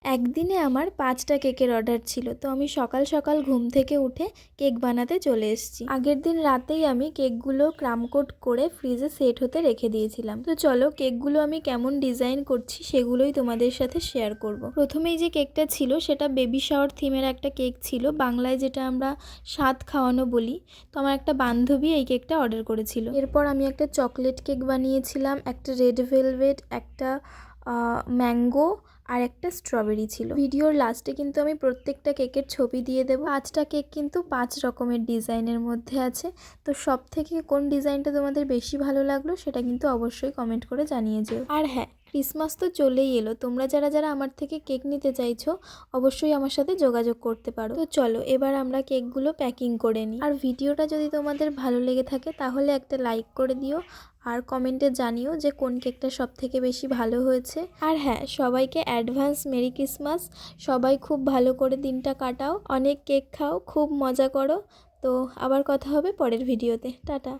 একদিনে আমার 5টা কেকের অর্ডার ছিল, তো আমি সকাল সকাল ঘুম থেকে উঠে কেক বানাতে চলে এসেছি। আগের দিন রাতেই আমি কেকগুলো ক্রাম কোট করে ফ্রিজে সেট হতে রেখে দিয়েছিলাম। তো চলো কেকগুলো আমি কেমন ডিজাইন করছি সেগুলোই তোমাদের সাথে শেয়ার করব। প্রথমেই যে কেকটা ছিল সেটা বেবি শাওয়ার থিমের একটা কেক ছিল, বাংলায় যেটা আমরা স্বাদ খাওয়ানো বলি। তো আমার একটা বান্ধবী এই কেকটা অর্ডার করেছিল। এরপর আমি একটা চকলেট কেক বানিয়েছিলাম, একটা রেড ভেলভেট, একটা ম্যাঙ্গো আর একটা স্ট্রবেরি ছিল। ভিডিওর লাস্টে কিন্তু আমি প্রত্যেকটা কেকের ছবি দিয়ে দেবো। 5টা কেক কিন্তু 5 রকমের ডিজাইনের মধ্যে আছে। তো সব থেকে কোন ডিজাইনটা তোমাদের বেশি ভালো লাগলো সেটা কিন্তু অবশ্যই কমেন্ট করে জানিয়ে যেও। আর হ্যাঁ, ক্রিসমাস তো চলেই এলো, তোমরা যারা যারা আমার থেকে কেক নিতে চাইছো অবশ্যই আমার সাথে যোগাযোগ করতে পারো। তো চলো এবার আমরা কেকগুলো প্যাকিং করে নিই। আর ভিডিওটা যদি তোমাদের ভালো লেগে থাকে তাহলে একটা লাইক করে দিও আর কমেন্টে জানিও যে কোন কেকটা সব থেকে বেশি ভালো হয়েছে। আর হ্যাঁ, সবাইকে অ্যাডভান্স মেরি ক্রিসমাস। সবাই খুব ভালো করে দিনটা কাটাও, অনেক কেক খাও, খুব মজা করো। তো আবার কথা হবে পরের ভিডিওতে। টাটা।